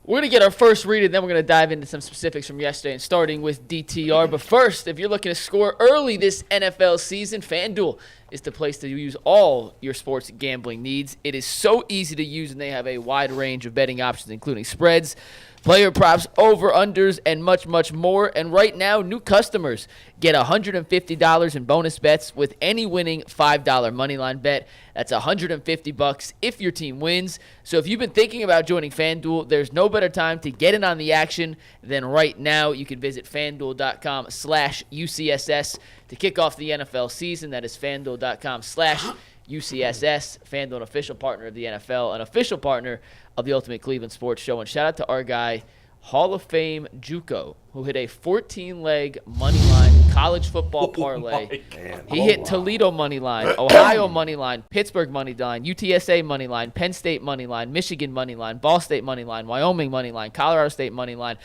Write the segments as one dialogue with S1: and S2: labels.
S1: We're going to get our first read, and then we're going to dive into some specifics from yesterday, and starting with DTR. But first, if you're looking to score early this NFL season, FanDuel is the place to use all your sports gambling needs. It is so easy to use, and they have a wide range of betting options, including spreads, player props, over-unders, and much, much more. And right now, new customers get $150 in bonus bets with any winning $5 moneyline bet. That's $150 if your team wins. So if you've been thinking about joining FanDuel, there's no better time to get in on the action than right now. You can visit FanDuel.com/UCSS to kick off the NFL season. That is FanDuel.com/UCSS. FanDuel, an official partner of the NFL, an official partner of the Ultimate Cleveland Sports Show. And shout out to our guy, Hall of Fame JUCO, who hit a 14-leg moneyline college football parlay. He hit Toledo moneyline, Ohio moneyline, Pittsburgh moneyline, UTSA moneyline, Penn State moneyline, Michigan moneyline, Ball State moneyline, Wyoming moneyline, Colorado State moneyline,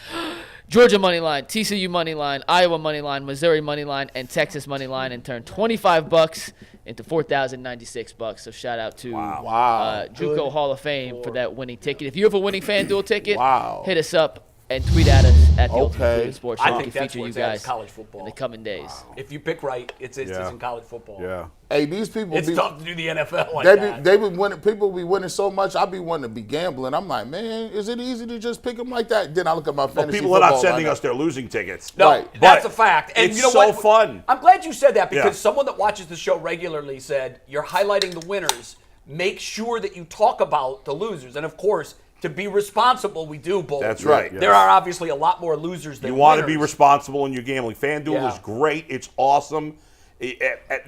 S1: Georgia moneyline, TCU moneyline, Iowa moneyline, Missouri moneyline, and Texas moneyline, and turned $25 into $4,096. So shout out to JUCO Hall of Fame for that winning ticket. If you have a winning FanDuel ticket, hit us up and tweet at us at the Ultimate Cleveland Sports Show.
S2: I think that's
S1: feature
S2: where
S1: you
S2: it's at,
S1: guys
S2: college football.
S1: in the coming days.
S2: If you pick right, it's in college football.
S3: Yeah.
S4: Hey, these people.
S2: It's tough to do the NFL like that.
S4: They be winning. People be winning so much. I be wanting to be gambling. I'm like, man, is it easy to just pick them like that? Then I look at my fantasy
S3: people are not
S4: football
S3: sending
S4: lineup.
S3: us their losing tickets.
S2: No,
S4: Right.
S2: that's
S3: But
S2: a fact. And
S3: it's
S2: you know
S3: so
S2: what?
S3: fun.
S2: I'm glad you said that because
S3: Yeah.
S2: someone that watches the show regularly said, you're highlighting the winners. Make sure that you talk about the losers. And, of course, to be responsible, we do both.
S3: That's right.
S2: There are obviously a lot more losers than
S3: You want to
S2: winners.
S3: be responsible in your gambling. FanDuel
S2: Yeah.
S3: is great. It's awesome.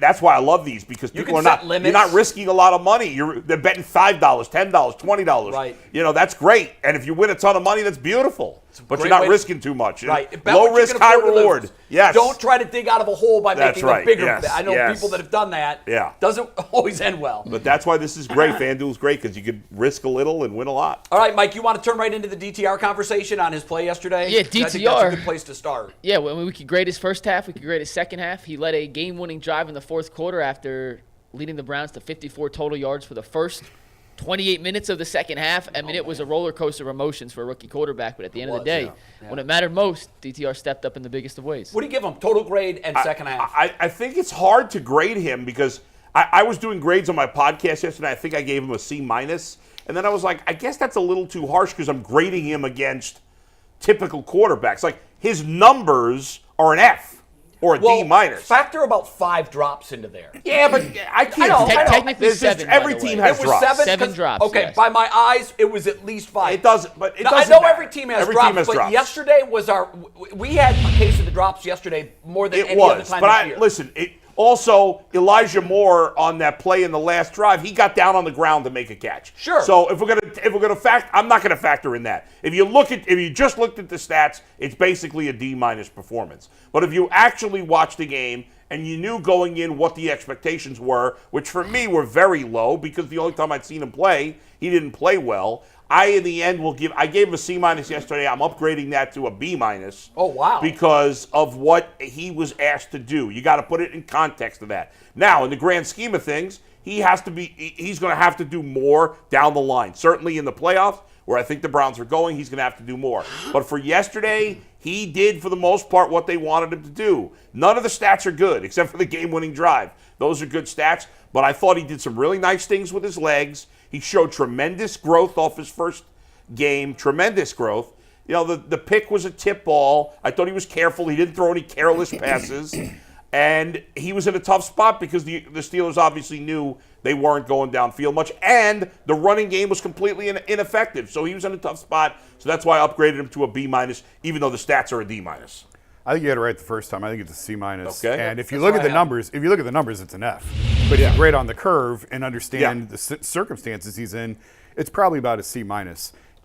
S3: That's why I love these because
S2: You
S3: people
S2: can
S3: are
S2: set
S3: not.
S2: limits.
S3: You're not risking a lot of money. They're betting $5, $10, $20.
S2: Right.
S3: You know that's great. And if you win a ton of money, that's beautiful. But
S2: great
S3: you're not
S2: way to-
S3: risking too much.
S2: Right. Bet
S3: Low
S2: what you
S3: risk,
S2: can
S3: high
S2: afford to
S3: reward.
S2: lose.
S3: Yes.
S2: Don't try to dig out of a hole by
S3: That's
S2: making
S3: right.
S2: a bigger
S3: Yes.
S2: bet. I know
S3: Yes.
S2: people that have done that.
S3: Yeah.
S2: Doesn't always end well.
S3: But that's why this is great. FanDuel's great because you could risk a little and win a lot.
S2: All right, Mike, you want to turn right into the DTR conversation on his play yesterday?
S1: Yeah,
S2: I think that's a
S1: DTR.
S2: good place to start.
S1: Yeah, when we could grade his first half, we could grade his second half. He led a game-winning drive in the fourth quarter after leading the Browns to 54 total yards for the first 28 minutes of the second half. I mean, it was a roller coaster of emotions for a rookie quarterback, but at the end of the day, when it mattered most, DTR stepped up in the biggest of ways.
S2: What do you give him? Total grade and second half.
S3: I think it's hard to grade him because I was doing grades on my podcast yesterday. I think I gave him a C-. And then I was like, I guess that's a little too harsh because I'm grading him against typical quarterbacks. Like, his numbers are an F or a D-.
S2: Factor about 5 drops into there.
S3: Yeah, but I can't.
S2: I know.
S1: Technically
S3: There's just-
S1: 7, by
S3: every
S1: the
S3: team
S1: way.
S3: has
S2: It was
S3: drops.
S2: 7.
S1: 7 drops,
S2: Okay,
S1: yes.
S2: by my eyes, it was at least 5.
S3: It doesn't, but it
S2: Now,
S3: doesn't
S2: I know
S3: matter.
S2: every team has
S3: Every
S2: drops,
S3: team has
S2: but
S3: drops.
S2: yesterday was we had a case of the drops yesterday more than any other time this year.
S3: Listen, also, Elijah Moore on that play in the last drive, he got down on the ground to make a catch.
S2: Sure.
S3: So if we're gonna I'm not gonna factor in that. If you just looked at the stats, it's basically a D- performance. But if you actually watched the game and you knew going in what the expectations were, which for me were very low because the only time I'd seen him play, he didn't play well. In the end, I gave him a C- yesterday. I'm upgrading that to a B-.
S2: Oh, wow.
S3: Because of what he was asked to do. You got to put it in context of that. Now, in the grand scheme of things, he's going to have to do more down the line. Certainly in the playoffs, where I think the Browns are going, he's going to have to do more. But for yesterday, he did, for the most part, what they wanted him to do. None of the stats are good, except for the game-winning drive. Those are good stats, but I thought he did some really nice things with his legs. He showed tremendous growth off his first game, tremendous growth. You know, the pick was a tip ball. I thought he was careful. He didn't throw any careless passes. And he was in a tough spot because the Steelers obviously knew they weren't going downfield much. And the running game was completely ineffective. So he was in a tough spot. So that's why I upgraded him to a B-, even though the stats are a D-. I
S5: think you had it right the first time. I think it's a C-.
S3: Okay.
S5: And if you look at the numbers, it's an F. But if you grade on the curve and understand the circumstances he's in, it's probably about a C-.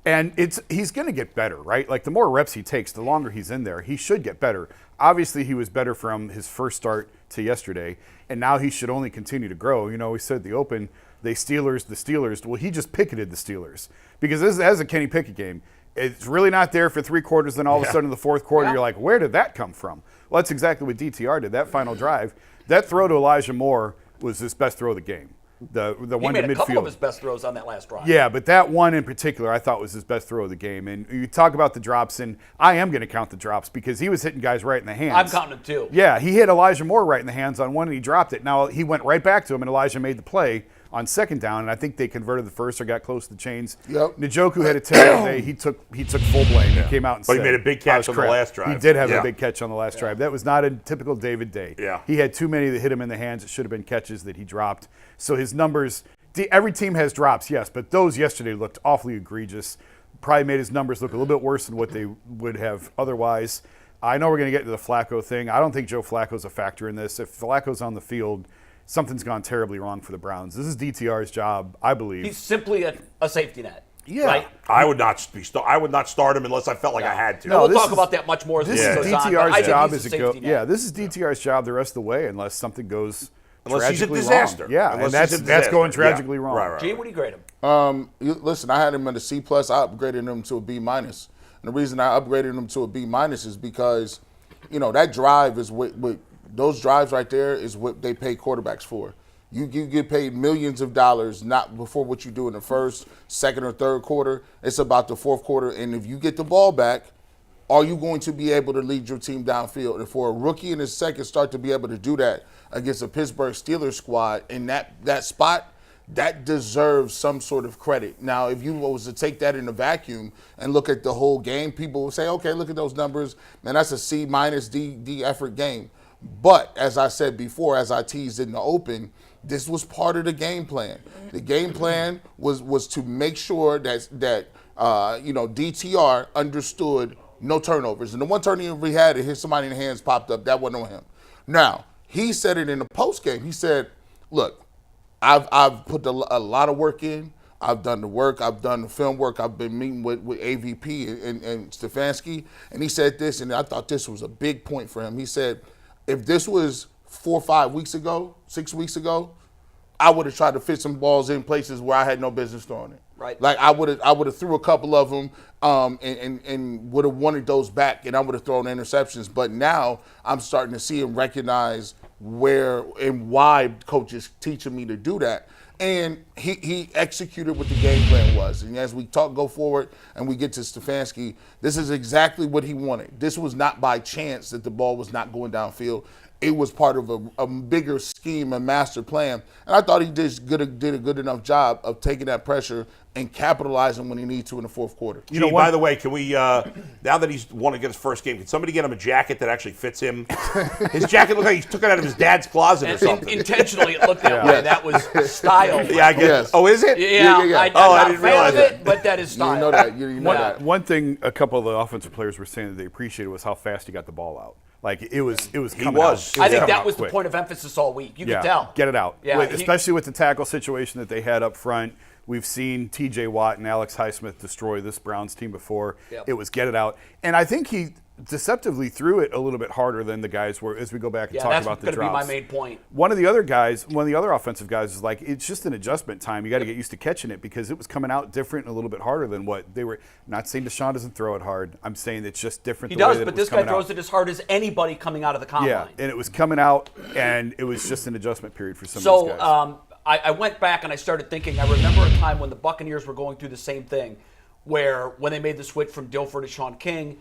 S5: And he's going to get better, right? Like the more reps he takes, the longer he's in there, he should get better. Obviously, he was better from his first start to yesterday, and now he should only continue to grow. You know, we said at the open, the Steelers. Well, he just picketed the Steelers because this is a Kenny Pickett game. It's really not there for 3 quarters, then all of a sudden in the fourth quarter, you're like, where did that come from? Well, that's exactly what DTR did, that final drive. That throw to Elijah Moore was his best throw of the game. The
S2: He
S5: one
S2: made
S5: to
S2: a couple of
S5: midfield.
S2: his best throws on that last drive.
S5: Yeah, but that one in particular, I thought was his best throw of the game. And you talk about the drops, and I am going to count the drops because he was hitting guys right in the hands.
S2: I'm counting them too.
S5: Yeah, he hit Elijah Moore right in the hands on one, and he dropped it. Now, he went right back to him, and Elijah made the play on second down, and I think they converted the first or got close to the chains.
S4: Yep.
S5: Njoku had a terrible day. He took full blame. He came out and
S3: But he
S5: said,
S3: made a big catch on the last drive.
S5: He did have
S3: Yeah.
S5: a big catch on the last drive. That was not a typical David day.
S3: Yeah.
S5: He had too many that hit him in the hands. It should have been catches that he dropped. So his numbers, every team has drops, yes, but those yesterday looked awfully egregious. Probably made his numbers look a little bit worse than what they would have otherwise. I know we're going to get to the Flacco thing. I don't think Joe Flacco's a factor in this. If Flacco's on the field, something's gone terribly wrong for the Browns. This is DTR's job, I believe.
S2: He's simply a safety net.
S5: Yeah.
S2: Right?
S3: I would not start him unless I felt like I had to.
S2: No, we'll
S5: this
S2: talk
S5: is-
S2: about that much more as
S5: This
S2: the
S5: is
S2: season goes on. but I
S5: DTR's
S2: think
S5: job
S2: he's
S5: as
S2: a
S5: it go.
S2: safety net.
S5: Yeah, this is DTR's job the rest of the way unless something goes
S3: Unless he's a
S5: tragically
S3: disaster.
S5: wrong. Yeah,
S3: Unless
S5: and
S3: he's a
S5: that's
S3: disaster.
S5: going tragically
S3: Yeah.
S5: wrong.
S3: Right.
S2: Gee, what do you grade him?
S4: Listen, I had him at a C+. I upgraded him to a B-. And the reason I upgraded him to a B- is because, that drive is what those drives right there is what they pay quarterbacks for. You get paid millions of dollars, not before what you do in the first, second, or third quarter. It's about the fourth quarter. And if you get the ball back, are you going to be able to lead your team downfield? And for a rookie in his second start to be able to do that against a Pittsburgh Steelers squad in that spot, that deserves some sort of credit. Now, if you was to take that in a vacuum and look at the whole game, people would say, okay, look at those numbers. Man, that's a C-, D effort game. But as I said before, as I teased in the open, this was part of the game plan. The game plan was to make sure that DTR understood no turnovers. And the one turnover he had, it hit somebody in the hands, popped up. That wasn't on him. Now, he said it in the post game. He said, look, I've put a lot of work in. I've done the work. I've done the film work. I've been meeting with AVP and Stefanski. And he said this, and I thought this was a big point for him. He said, if this was 4 or 5 weeks ago, 6 weeks ago, I would have tried to fit some balls in places where I had no business throwing it.
S2: Right.
S4: Like I would have threw a couple of them and would have wanted those back, and I would have thrown interceptions. But now I'm starting to see him recognize where and why coach is teaching me to do that. And he executed what the game plan was. And as we go forward and we get to Stefanski, this is exactly what he wanted. This was not by chance that the ball was not going downfield. It was part of a bigger scheme, a master plan. And I thought he did a good enough job of taking that pressure and capitalizing when he needs to in the fourth quarter.
S3: By the way, can we, now that he's won to get his first game, can somebody get him a jacket that actually fits him? His jacket looked like he took it out of his dad's closet or something.
S2: Intentionally, it looked that way. That was style.
S3: Yeah, I guess.
S4: Yes.
S3: Oh, is it?
S2: Yeah.
S4: Yeah.
S2: I'm
S3: Oh, I
S2: not
S3: didn't
S2: a fan
S3: realize
S2: of it, but that is style.
S4: You know that. You know that.
S5: One thing a couple of the offensive players were saying that they appreciated was how fast he got the ball out. Like it was coming
S3: was.
S5: out.
S2: I think
S5: coming
S2: that
S5: out
S2: was the
S5: quick.
S2: point of emphasis all week. You
S5: Yeah,
S2: could tell.
S5: get it out.
S2: Yeah,
S5: Especially with the tackle situation that they had up front. We've seen T.J. Watt and Alex Highsmith destroy this Browns team before.
S2: Yep.
S5: It was get it out. And I think he deceptively threw it a little bit harder than the guys were as we go back and talk about the
S2: that's going to
S5: drops.
S2: be my main point.
S5: One of the other offensive guys is like, it's just an adjustment time. You got to get used to catching it because it was coming out different and a little bit harder than what they were. Not saying Deshaun doesn't throw it hard. I'm saying it's just different.
S2: He
S5: the way
S2: does,
S5: that
S2: but
S5: it was
S2: this guy
S5: coming
S2: throws
S5: out.
S2: it as hard as anybody coming out of the combine.
S5: Yeah, and it was coming out, and it was just an adjustment period for some of these guys.
S2: So I went back and I started thinking, I remember a time when the Buccaneers were going through the same thing, where when they made the switch from Dilfer to Sean King,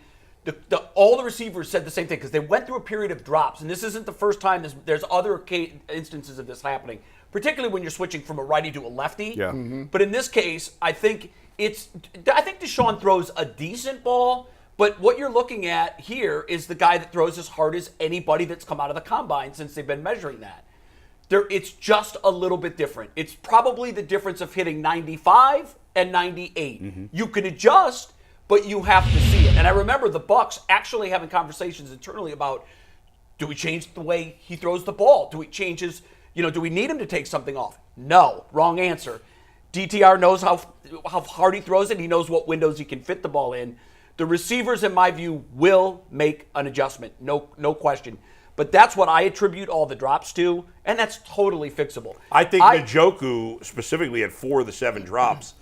S2: all the receivers said the same thing because they went through a period of drops. And this isn't the first time. There's other instances of this happening, particularly when you're switching from a righty to a lefty.
S5: Yeah.
S4: Mm-hmm.
S2: But in this case, I think Deshaun throws a decent ball. But what you're looking at here is the guy that throws as hard as anybody that's come out of the combine since they've been measuring that. It's just a little bit different. It's probably the difference of hitting 95 and 98. Mm-hmm. You can adjust, but you have to see it. And I remember the Bucs actually having conversations internally about, do we change the way he throws the ball? Do we change his, do we need him to take something off? No, wrong answer. DTR knows how hard he throws it. He knows what windows he can fit the ball in. The receivers, in my view, will make an adjustment. No question. But that's what I attribute all the drops to, and that's totally fixable.
S3: I think Njoku specifically had 4 of the 7 drops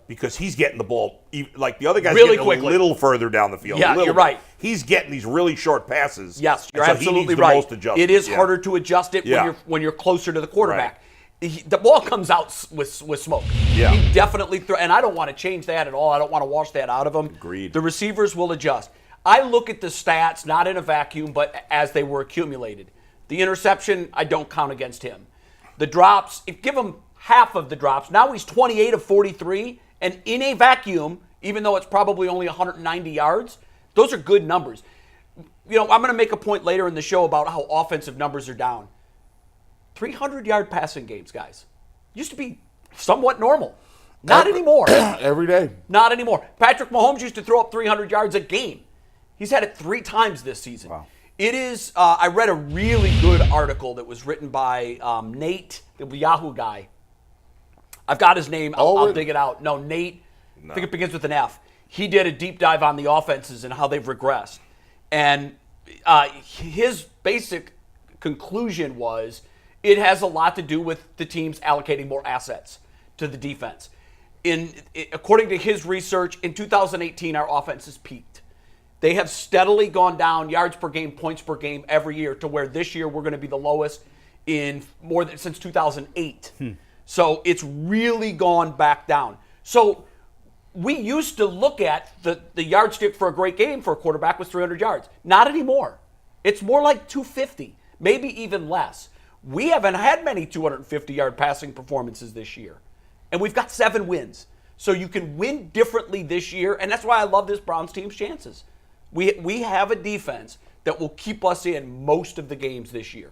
S3: because he's getting the ball, like the other guys
S2: really
S3: getting
S2: quickly.
S3: A little further down the field.
S2: Yeah, you're right.
S3: He's getting these really short passes.
S2: Yes, you're
S3: so
S2: absolutely
S3: he needs
S2: right.
S3: the most adjustment.
S2: It is harder to adjust it
S3: Yeah.
S2: when you're closer to the quarterback.
S3: Right.
S2: the ball comes out with smoke.
S3: Yeah.
S2: He definitely and I don't want to change that at all. I don't want to wash that out of him.
S3: Agreed.
S2: The receivers will adjust. I look at the stats not in a vacuum, but as they were accumulated. The interception, I don't count against him. The drops, give him half of the drops. Now he's 28 of 43, and in a vacuum, even though it's probably only 190 yards, those are good numbers. You know, I'm going to make a point later in the show about how offensive numbers are down. 300-yard passing games, guys. Used to be somewhat normal. Not anymore.
S4: Every day.
S2: Not anymore. Patrick Mahomes used to throw up 300 yards a game. He's had it 3 times this season.
S5: Wow.
S2: It is, I read a really good article that was written by Nate, the Yahoo guy. I've got his name. I'll dig it out. No, Nate, I think it begins with an F. He did a deep dive on the offenses and how they've regressed. And his basic conclusion was it has a lot to do with the teams allocating more assets to the defense. According to his research, in 2018, our offenses peaked. They have steadily gone down yards per game, points per game every year to where this year we're going to be the lowest in since 2008. So it's really gone back down. So we used to look at the yardstick for a great game for a quarterback was 300 yards. Not anymore. It's more like 250, maybe even less. We haven't had many 250-yard passing performances this year. And we've got 7 wins. So you can win differently this year, and that's why I love this Browns team's chances. We have a defense that will keep us in most of the games this year.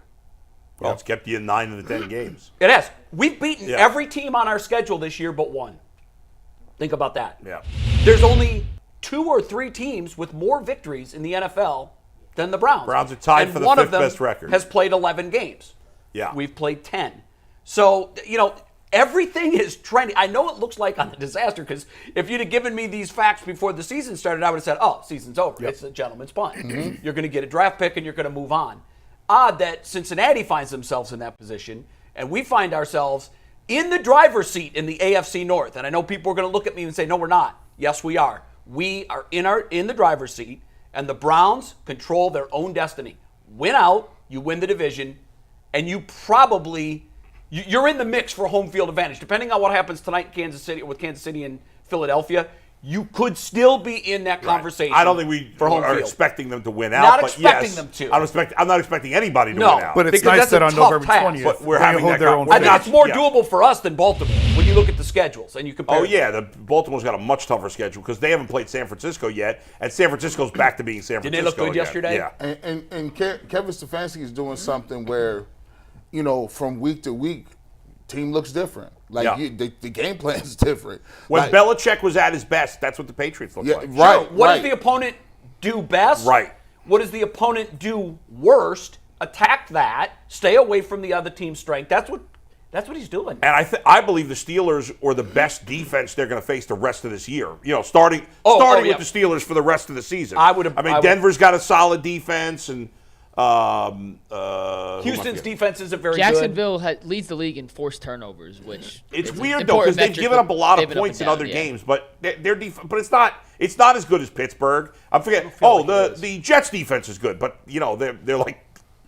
S3: Well, it's kept you in 9 of the 10 games.
S2: It has. We've beaten every team on our schedule this year but one. Think about that.
S3: Yeah.
S2: There's only 2 or 3 teams with more victories in the NFL than the Browns.
S3: Browns are tied for the 5th best record.
S2: Has played 11 games.
S3: Yeah.
S2: We've played 10. So, everything is trending. I know it looks like I'm a disaster because if you'd have given me these facts before the season started, I would have said, season's over. Yep. It's a gentleman's punt. Mm-hmm. You're going to get a draft pick and you're going to move on. Odd that Cincinnati finds themselves in that position and we find ourselves in the driver's seat in the AFC North. And I know people are going to look at me and say, no, we're not. Yes, we are. We are in the driver's seat and the Browns control their own destiny. Win out, you win the division, and you're in the mix for home field advantage. Depending on what happens tonight in Kansas City and Philadelphia, you could still be in that conversation.
S3: I don't think we
S2: for home
S3: are
S2: field.
S3: expecting them to win out.
S2: Not expecting them to.
S3: I'm not expecting anybody to win out.
S5: But it's
S2: because
S5: nice
S2: that's a
S5: that on
S2: tough
S5: November
S2: task.
S5: 20th,
S3: But we're
S5: they
S3: having
S5: hold
S3: that
S5: their own.
S2: I think it's more
S3: Yeah.
S2: doable for us than Baltimore when you look at the schedules and you compare.
S3: Oh, yeah. Baltimore's got a much tougher schedule because they haven't played San Francisco yet, and San Francisco's back to being San Francisco.
S2: Didn't they look good
S3: again.
S2: yesterday?
S3: Yeah.
S4: And Kevin Stefanski is doing something where, from week to week, team looks different. The game plan is different.
S3: When Belichick was at his best, that's what the Patriots looked like.
S4: Right.
S2: What does the opponent do best?
S3: Right.
S2: What does the opponent do worst? Attack that. Stay away from the other team's strength. That's what he's doing.
S3: And I believe the Steelers are the best defense they're going to face the rest of this year. Starting with the Steelers for the rest of the season. Denver's got a solid defense, and
S2: Houston's defense isn't very
S1: Jacksonville leads the league in forced turnovers, which
S3: it's
S1: is
S3: weird though because they've given up a lot of points in other games, but their defense. But it's not as good as Pittsburgh. I'm forgetting. The Jets defense is good, but they're like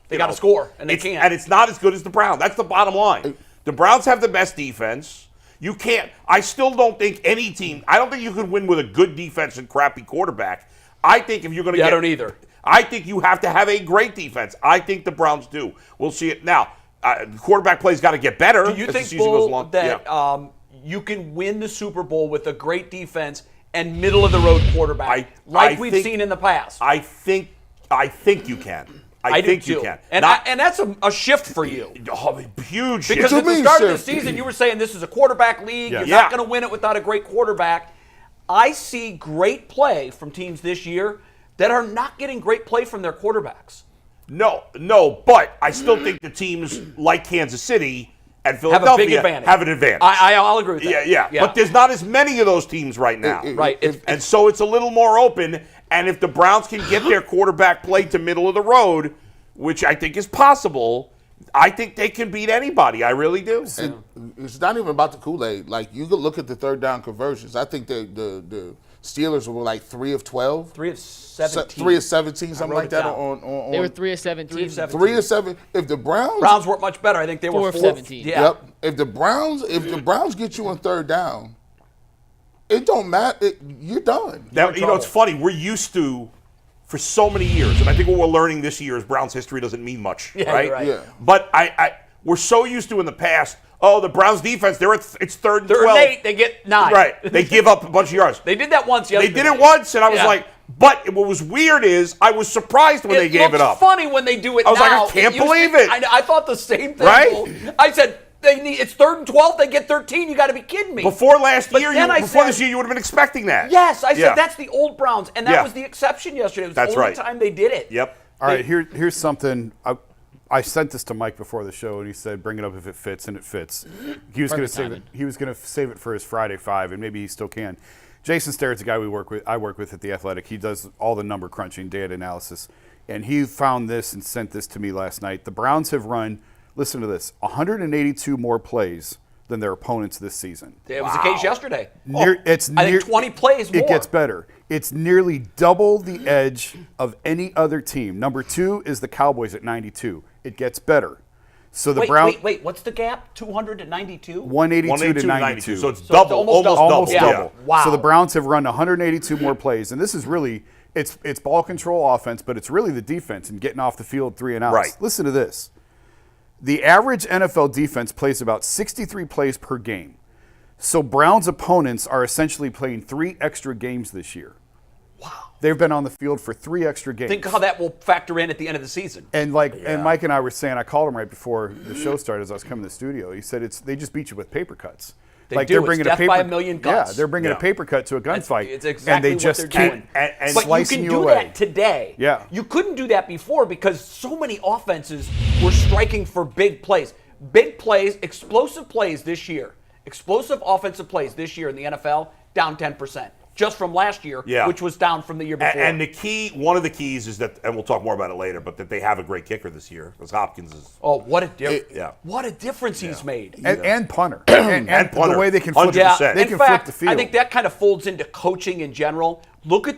S2: they got to score and they can't.
S3: And it's not as good as the Browns. That's the bottom line. The Browns have the best defense. You can't. I still don't think any team. I don't think you can win with a good defense and crappy quarterback. I think if you're going to
S2: I don't either.
S3: I think you have to have a great defense. I think the Browns do. We'll see it now. The quarterback play's got to get better.
S2: Do you think, Bull, that you can win the Super Bowl with a great defense and middle-of-the-road quarterback, we've seen in the past?
S3: I think you can. I think you can.
S2: And that's a shift for you.
S3: Huge shift.
S2: Because at the start of the season, you were saying this is a quarterback league.
S5: Yes.
S2: You're not going to win it without a great quarterback. I see great play from teams this year that are not getting great play from their quarterbacks.
S3: No, but I still think the teams like Kansas City and Philadelphia have an advantage.
S2: I'll agree with that.
S3: Yeah. But there's not as many of those teams right now.
S2: Right.
S3: And so it's a little more open. And if the Browns can get their quarterback play to middle of the road, which I think is possible, I think they can beat anybody. I really do.
S4: And it's not even about the Kool-Aid. Like, you could look at the third down conversions. I think the Steelers were like 3 of 12.
S2: 3 of 17.
S4: 3 of 17, something like that.
S1: They were 3 of 17.
S2: 3 of 17.
S4: 3 of 7. If the
S2: Browns weren't much better. I think they were
S1: 4 of 17.
S2: Yeah.
S4: Yep. If the Browns get you on third down, it don't matter. You're done.
S3: That, it's funny. We're used to, for so many years, and I think what we're learning this year is Browns history doesn't mean much,
S2: Yeah,
S3: right?
S2: you're right.
S4: Yeah.
S3: But we're so used to in the past, the Browns defense, it's third and 12.
S2: Third and 8, they get 9.
S3: Right. They give up a bunch of yards.
S2: They did that once
S3: They
S2: yesterday.
S3: did it once, and I was
S2: Yeah.
S3: like, but what was weird is I was surprised when they gave it up.
S2: It's funny when they do it
S3: I was like,
S2: now.
S3: I can't
S2: used to-
S3: believe it.
S2: I thought the same thing.
S3: Right?
S2: I said, it's 3rd and 12, they get 13. You got to be kidding me.
S3: Before last
S2: But
S3: year,
S2: then I
S3: before
S2: said-
S3: this year, you would have been expecting that.
S2: Yes, I said
S3: Yeah.
S2: that's the old Browns, and that
S3: Yeah.
S2: was the exception yesterday. It was
S3: That's
S2: the only
S3: right.
S2: time they did it.
S3: Yep.
S5: All right, here's something. I sent this to Mike before the show, and he said, "Bring it up if it fits," and it fits. He was going to save it. He was going to save it for his Friday 5, and maybe he still can. Jason Starrett's a guy I work with at the Athletic. He does all the number crunching, data analysis, and he found this and sent this to me last night. The Browns have run. Listen to this: 182 more plays than their opponents this season.
S2: It was the case yesterday.
S5: I
S2: think 20 plays more.
S5: It gets better. It's nearly double the edge of any other team. Number 2 is the Cowboys at 92. It gets better. So the Browns.
S2: Wait. What's the gap? 200 to 92?
S5: 182 to 92.
S3: So it's double,
S2: almost double.
S5: Almost
S2: Yeah.
S5: double.
S2: Wow.
S5: So the Browns have run 182 more plays, and this is really it's ball control offense, but it's really the defense and getting off the field 3 and outs.
S3: Right.
S5: Listen to this. The average NFL defense plays about 63 plays per game. So Browns opponents are essentially playing 3 extra games this year.
S2: Wow.
S5: They've been on the field for 3 extra games.
S2: Think how that will factor in at the end of the season.
S5: And and Mike and I were saying, I called him right before the show started as I was coming to the studio. He said they just beat you with paper cuts.
S2: They do. It's death by a million cuts.
S5: Yeah, they're bringing a paper cut to a gunfight.
S2: It's exactly
S5: and they just
S2: what they're doing.
S3: and
S2: But you
S5: slicing
S2: can
S5: you
S2: do
S5: away.
S2: that today.
S5: Yeah.
S2: You couldn't do that before because so many offenses were striking for big plays. Big plays, explosive plays this year. Explosive offensive plays this year in the NFL, down 10%. Just from last year, which was down from the year before.
S3: And one of the keys is that, and we'll talk more about it later, but that they have a great kicker this year because Hopkins is.
S2: Oh, what a difference!
S3: Yeah.
S2: What a difference he's made.
S5: And punter. and
S3: punter.
S5: The way they can flip,
S3: 100%.
S5: they
S2: In
S5: can
S2: fact,
S5: flip the field.
S2: I think that kind of folds into coaching in general. Look at